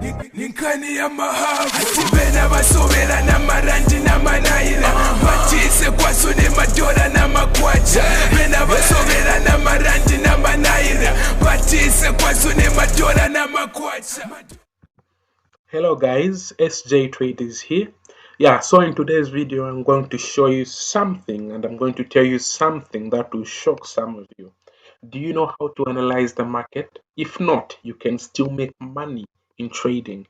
Ninkani ya mahavu Atibena basovera na marandi na manaira Batise kwa sune madola na makwacha Bena basovera na marandi na manaira Batise kwa sune madola na makwacha. Hello guys, SJay Traderz here. Yeah, so in today's video I'm going to show you something, and I'm going to tell you something that will shock some of you. Do you know how to analyze the market? If not, you can still make money in trading.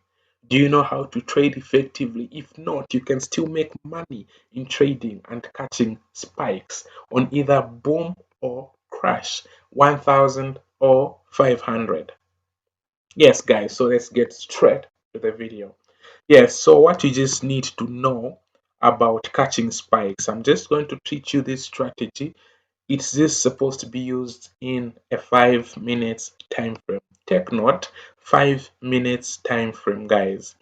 Do you know how to trade effectively? If not, you can still make money in trading and catching spikes on either boom or crash, 1000 or 500. Yes guys, so let's get straight to the video. Yes, so what you just need to know about catching spikes, I'm just going to teach you this strategy. It's just supposed to be used in a 5 minutes time frame. Take note, 5 minutes time frame, guys.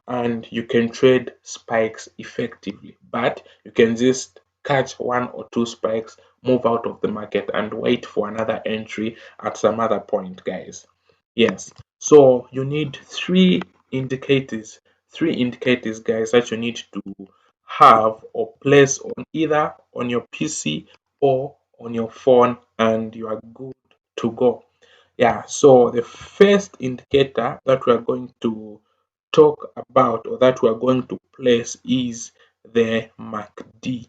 And you can trade spikes effectively, but you can just catch 1 or 2 spikes, move out of the market and wait for another entry at some other point, guys. Yes, so you need three indicators, guys, that you need to have or place on either on your PC or on your phone, and you are good to go. Yeah, so the first indicator that we are going to talk about, or that we are going to place, is the MACD.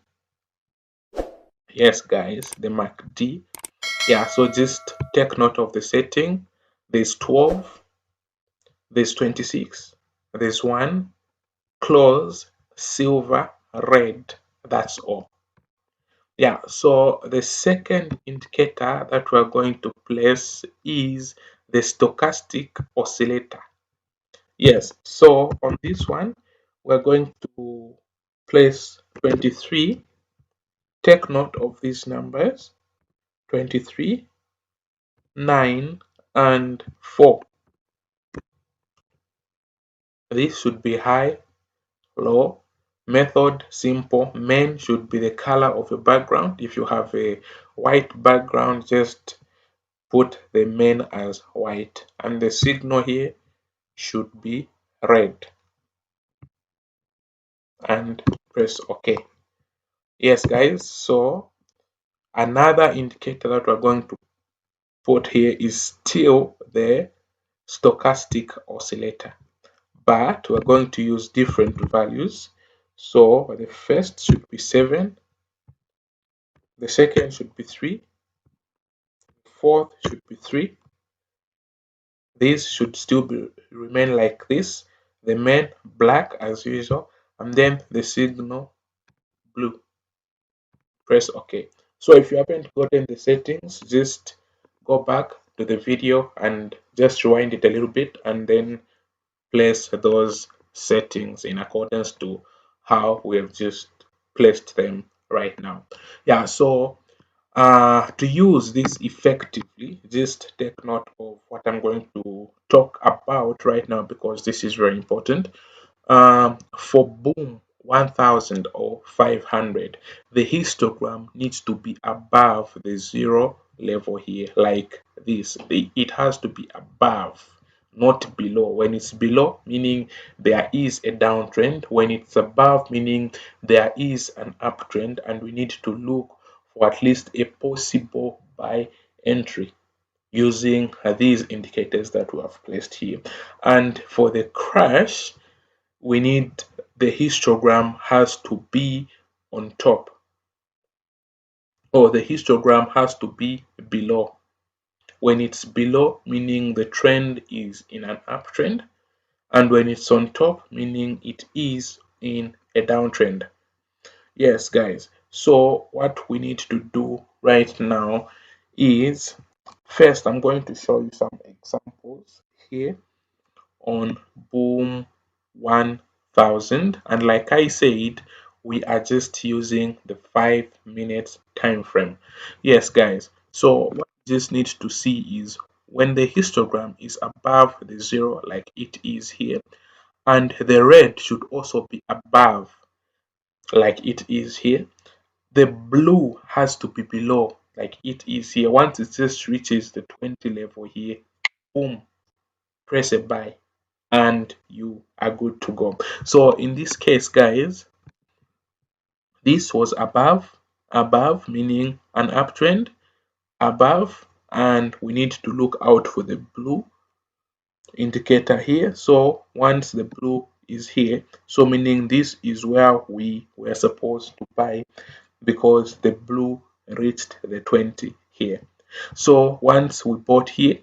Yes guys, the MACD. Yeah, so just take note of the setting. There's 12, there's 26, there's 1, close, silver, red. That's all. Yeah, so the second indicator that we're going to place is the stochastic oscillator. Yes, so on this one, we're going to place 23. Take note of these numbers: 23, 9, and 4. This should be high, low. Method simple. Main should be the color of your background. If you have a white background, just put the main as white, and the signal here should be red, and press OK. Yes guys, so another indicator that we're going to put here is still the stochastic oscillator, but we're going to use different values. So the first should be 7, the second should be 3, fourth should be 3. This should still remain like this, the main black as usual, and then the signal blue. Press OK. So if you haven't gotten the settings, just go back to the video and just rewind it a little bit, and then place those settings in accordance to how we have just placed them right now. Yeah, so to use this effectively, just take note of what I'm going to talk about right now, because this is very important. For boom 1000 or 500, the histogram needs to be above the 0 level here, like this. It has to be above, not below. When it's below, meaning there is a downtrend. When it's above, meaning there is an uptrend, and we need to look for at least a possible buy entry using these indicators that we have placed here. And for the crash, we need the histogram has to be on top, or the histogram has to be below. When it's below, meaning the trend is in an uptrend, and when it's on top, meaning it is in a downtrend. Yes guys, so what we need to do right now is, first I'm going to show you some examples here on boom 1000, and like I said, we are just using the 5 minutes time frame. Yes guys, so what you just need to see is when the histogram is above the 0, like it is here, and the red should also be above, like it is here, the blue has to be below, like it is here. Once it just reaches the 20 level here, boom, press a buy, and you are good to go. So in this case, guys, this was above meaning an uptrend, above, and we need to look out for the blue indicator here. So once the blue is here, so meaning this is where we were supposed to buy, because the blue reached the 20 here. So once we bought here,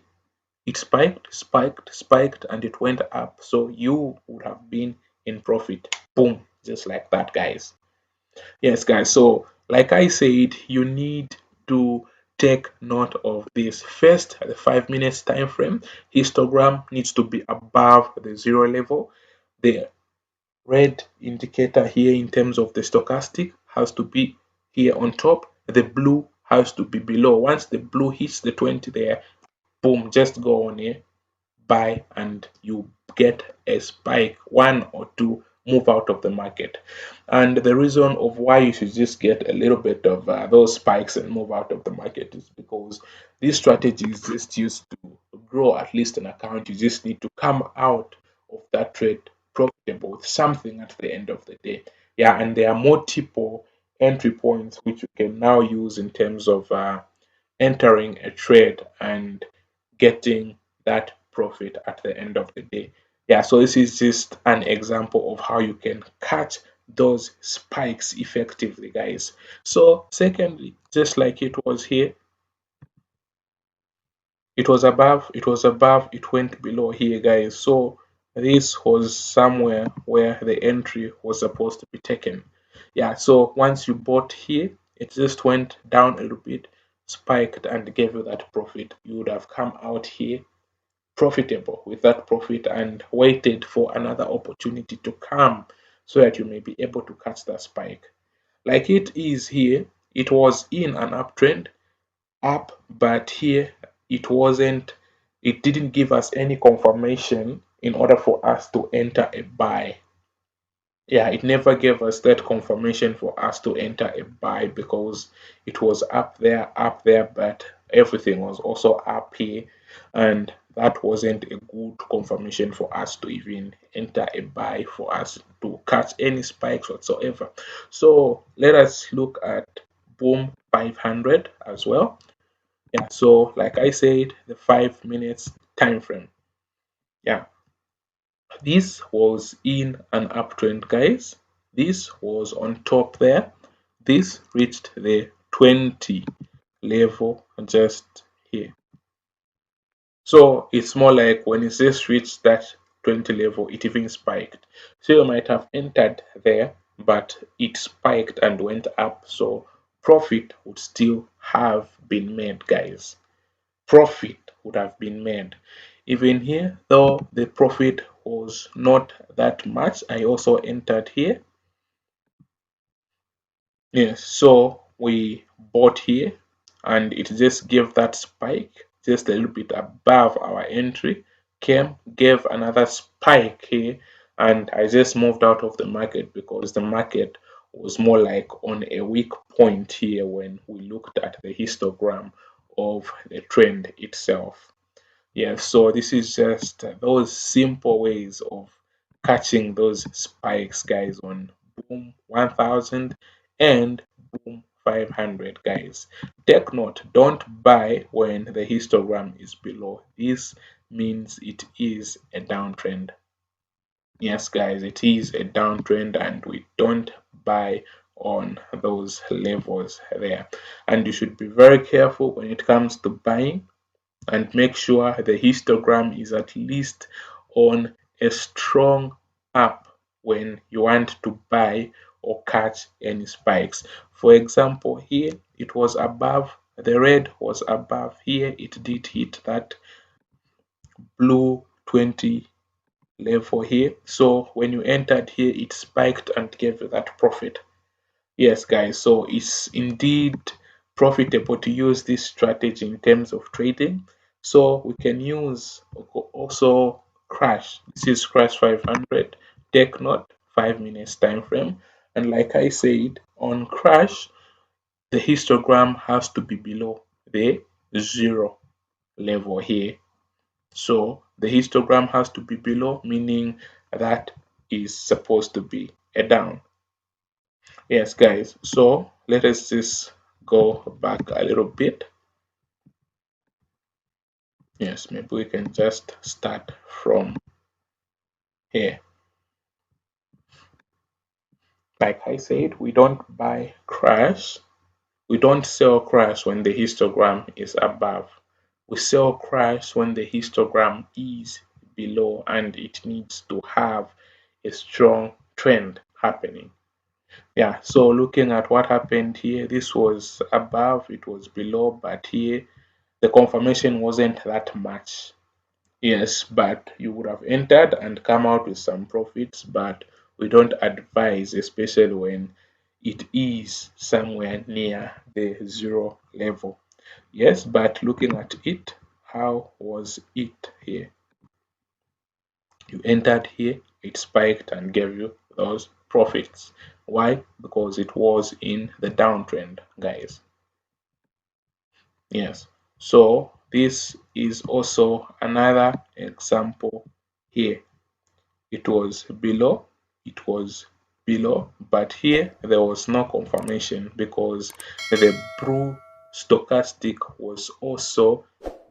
it spiked, and it went up. So you would have been in profit. Boom, just like that, guys. Yes, guys. So, like I said, you need to take note of this. First, the 5 minutes time frame histogram needs to be above the zero level. The red indicator here in terms of the stochastic has to be here on top. The blue has to be below. Once the blue hits the 20 there, boom, just go on here, buy, and you get a spike, one or two, move out of the market. And the reason of why you should just get a little bit of those spikes and move out of the market is because this strategy is just used to grow at least an account. You just need to come out of that trade profitable with something at the end of the day. Yeah, and there are multiple entry points which you can now use in terms of entering a trade and getting that profit at the end of the day. Yeah, so this is just an example of how you can catch those spikes effectively, guys. So secondly, just like it was here, it went below here, guys. So this was somewhere where the entry was supposed to be taken. Yeah, so once you bought here, it just went down a little bit, spiked, and gave you that profit. You would have come out here profitable with that profit and waited for another opportunity to come so that you may be able to catch that spike. Like it is here, it was in an uptrend up, but here it didn't give us any confirmation in order for us to enter a buy. Yeah, it never gave us that confirmation for us to enter a buy because it was up there, but everything was also up here, and that wasn't a good confirmation for us to even enter a buy, for us to catch any spikes whatsoever. So let us look at boom 500 as well. Yeah, so like I said, the 5 minutes time frame. Yeah, this was in an uptrend, guys. This was on top there. This reached the 20 level just here. So it's more like when it just reached that 20 level, it even spiked. So you might have entered there, but it spiked and went up. So profit would still have been made, guys. Profit would have been made. Even here, though the profit was not that much, I also entered here. Yes, so we bought here and it just gave that spike just a little bit above our entry, gave another spike here, and I just moved out of the market because the market was more like on a weak point here when we looked at the histogram of the trend itself. Yeah, so this is just those simple ways of catching those spikes, guys, on boom 1000 and boom 500, guys. Take note, don't buy when the histogram is below. This means it is a downtrend. Yes, guys, it is a downtrend, and we don't buy on those levels there. And you should be very careful when it comes to buying, and make sure the histogram is at least on a strong up when you want to buy or catch any spikes. For example, here it was above, the red was above here, it did hit that blue 20 level here. So when you entered here, it spiked and gave you that profit. Yes, guys, so it's indeed profitable to use this strategy in terms of trading. So we can use also crash. This is crash 500. Take note, 5 minutes time frame. And like I said, on crash, the histogram has to be below the zero level here. So the histogram has to be below, meaning that is supposed to be a down. Yes, guys, so let us just go back a little bit. Yes, maybe we can just start from here. Like I said, we don't buy crash. We don't sell crash when the histogram is above. We sell crash when the histogram is below and it needs to have a strong trend happening. Yeah, so looking at what happened here, this was above, it was below, but here the confirmation wasn't that much. Yes, but you would have entered and come out with some profits, but we don't advise, especially when it is somewhere near the zero level. Yes, but looking at it, how was it here? You entered here, it spiked and gave you those profits. Why? Because it was in the downtrend, guys. Yes, so this is also another example here. It was below, but here there was no confirmation because the blue stochastic was also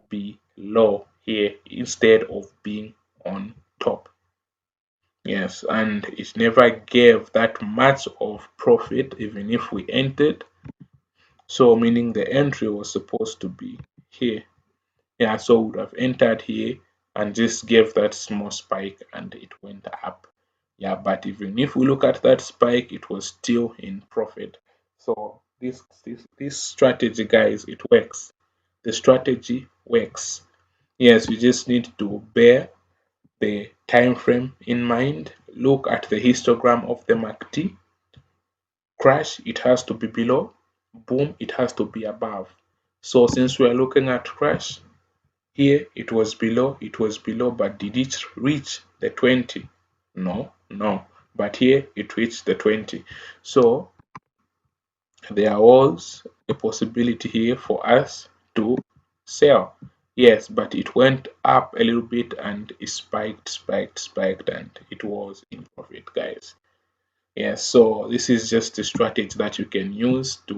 below here instead of being on top. Yes, and it never gave that much of profit even if we entered. So meaning the entry was supposed to be here. Yeah, so we would have entered here and just gave that small spike and it went up. Yeah, but even if we look at that spike, it was still in profit. So this strategy, guys, it works. The strategy works. Yes, we just need to bear the time frame in mind. Look at the histogram of the MACD. Crash, it has to be below. Boom, it has to be above. So since we are looking at crash, here it was below, but did it reach the 20? No, but here it reached the 20. So there was a possibility here for us to sell. Yes, but it went up a little bit and it spiked, and it was in profit, guys. Yes, so this is just a strategy that you can use to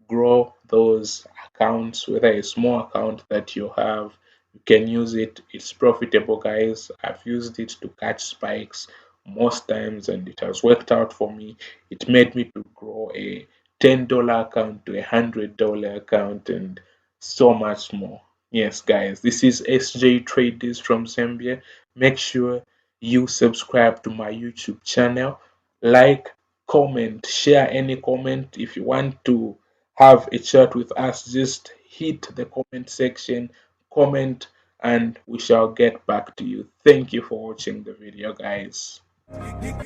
grow those accounts, whether a small account that you have, you can use it. It's profitable, guys. I've used it to catch spikes most times and it has worked out for me. It made me to grow a $10 account to a $100 account and so much more. Yes, guys, this is SJay Traderz from Zambia. Make sure you subscribe to my YouTube channel, like, comment, share any comment. If you want to have a chat with us, just hit the comment section, comment, and we shall get back to you. Thank you for watching the video, guys.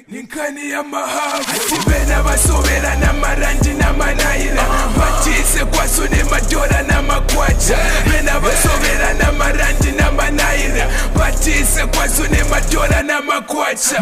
Ninkani ya mahavu Atibena basovera na marandi na manaira Batise kwaso ne madola na makwacha Bena basovera na marandi na manaira Batise kwaso ne madola na makwacha